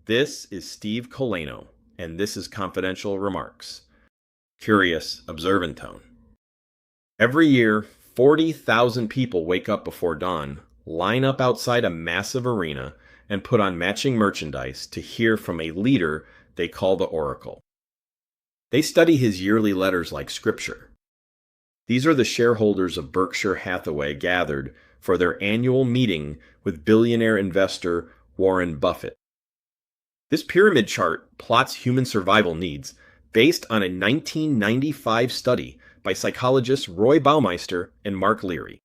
This is Steve Colano, and this is Confidential Remarks. Curious, observant tone. Every year, 40,000 people wake up before dawn, line up outside a massive arena, and put on matching merchandise to hear from a leader they call the Oracle. They study his yearly letters like scripture. These are the shareholders of Berkshire Hathaway gathered for their annual meeting with billionaire investor Warren Buffett. This pyramid chart plots human survival needs based on a 1995 study by psychologists Roy Baumeister and Mark Leary.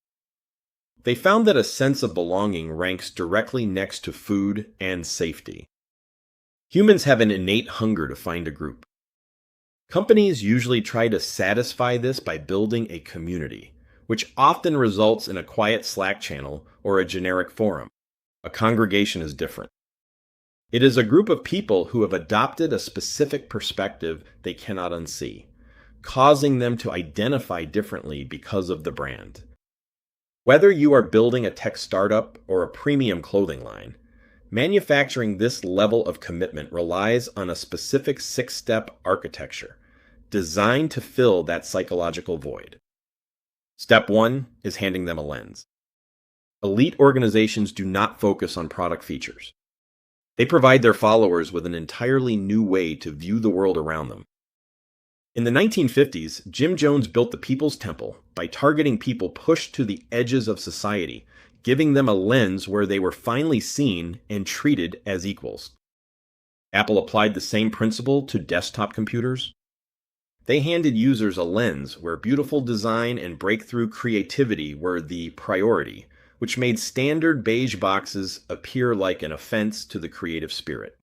They found that a sense of belonging ranks directly next to food and safety. Humans have an innate hunger to find a group. Companies usually try to satisfy this by building a community, which often results in a quiet Slack channel or a generic forum. A congregation is different. It is a group of people who have adopted a specific perspective they cannot unsee, causing them to identify differently because of the brand. Whether you are building a tech startup or a premium clothing line, manufacturing this level of commitment relies on a specific 6-step architecture designed to fill that psychological void. Step 1 is handing them a lens. Elite organizations do not focus on product features. They provide their followers with an entirely new way to view the world around them. In the 1950s, Jim Jones built the People's Temple by targeting people pushed to the edges of society, giving them a lens where they were finally seen and treated as equals. Apple applied the same principle to desktop computers. They handed users a lens where beautiful design and breakthrough creativity were the priority, which made standard beige boxes appear like an offense to the creative spirit.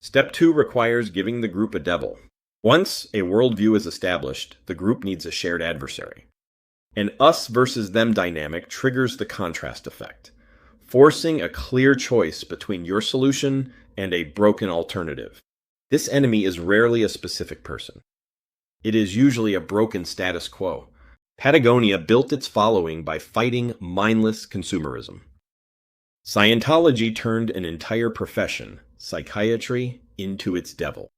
Step 2 requires giving the group a devil. Once a worldview is established, the group needs a shared adversary. An us versus them dynamic triggers the contrast effect, forcing a clear choice between your solution and a broken alternative. This enemy is rarely a specific person. It is usually a broken status quo. Patagonia built its following by fighting mindless consumerism. Scientology turned an entire profession, psychiatry, into its devil.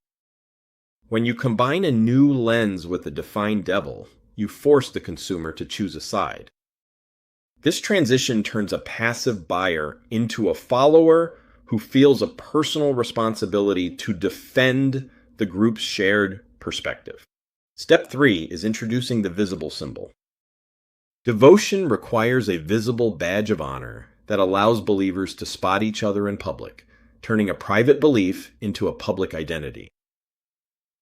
When you combine a new lens with a defined devil, you force the consumer to choose a side. This transition turns a passive buyer into a follower who feels a personal responsibility to defend the group's shared perspective. Step 3 is introducing the visible symbol. Devotion requires a visible badge of honor that allows believers to spot each other in public, turning a private belief into a public identity.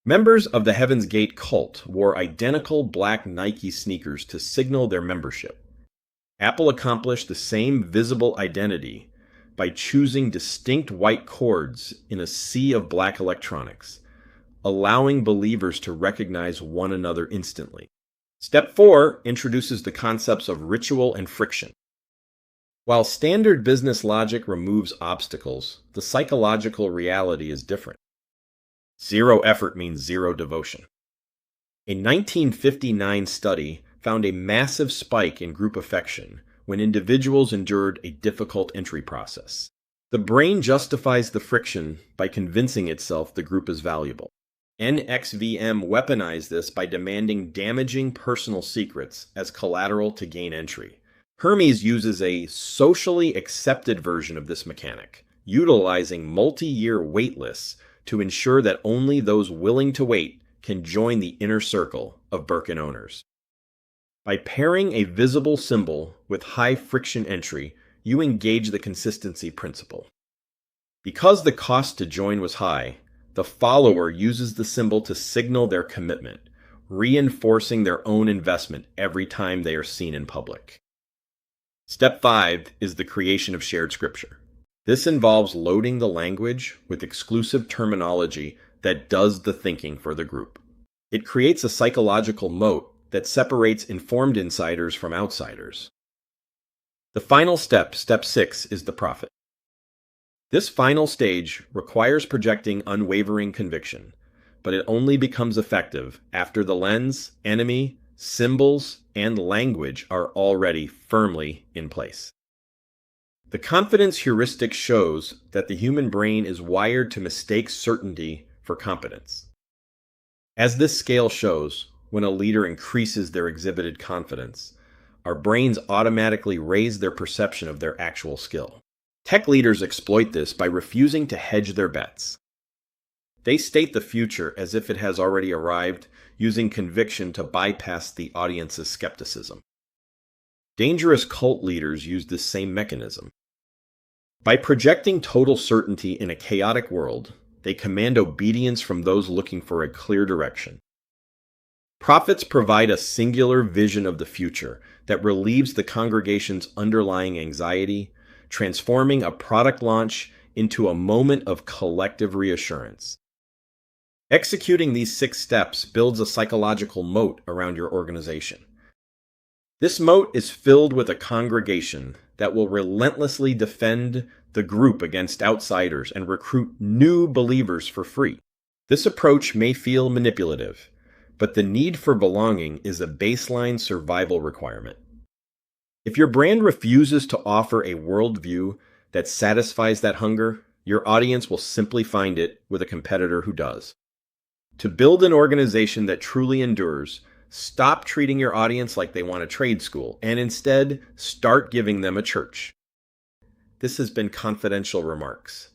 Members of the Heaven's Gate cult wore identical black Nike sneakers to signal their membership. Apple accomplished the same visible identity by choosing distinct white cords in a sea of black electronics, allowing believers to recognize one another instantly. Step 4 introduces the concepts of ritual and friction. While standard business logic removes obstacles, the psychological reality is different. Zero effort means zero devotion. A 1959 study found a massive spike in group affection when individuals endured a difficult entry process. The brain justifies the friction by convincing itself the group is valuable. NXVM weaponized this by demanding damaging personal secrets as collateral to gain entry. Hermes uses a socially accepted version of this mechanic, utilizing multi-year wait lists to ensure that only those willing to wait can join the inner circle of Birkin owners. By pairing a visible symbol with high friction entry, you engage the consistency principle. Because the cost to join was high, the follower uses the symbol to signal their commitment, reinforcing their own investment every time they are seen in public. Step 5 is the creation of shared scripture. This involves loading the language with exclusive terminology that does the thinking for the group. It creates a psychological moat that separates informed insiders from outsiders. The final step, step 6, is the prophet. This final stage requires projecting unwavering conviction, but it only becomes effective after the lens, enemy, symbols, and language are already firmly in place. The confidence heuristic shows that the human brain is wired to mistake certainty for competence. As this scale shows, when a leader increases their exhibited confidence, our brains automatically raise their perception of their actual skill. Tech leaders exploit this by refusing to hedge their bets. They state the future as if it has already arrived, using conviction to bypass the audience's skepticism. Dangerous cult leaders use this same mechanism. By projecting total certainty in a chaotic world, they command obedience from those looking for a clear direction. Prophets provide a singular vision of the future that relieves the congregation's underlying anxiety, transforming a product launch into a moment of collective reassurance. Executing these 6 steps builds a psychological moat around your organization. This moat is filled with a congregation that will relentlessly defend the group against outsiders and recruit new believers for free. This approach may feel manipulative, but the need for belonging is a baseline survival requirement. If your brand refuses to offer a worldview that satisfies that hunger, your audience will simply find it with a competitor who does. To build an organization that truly endures, stop treating your audience like they want a trade school, and instead start giving them a church. This has been Confidential Remarks.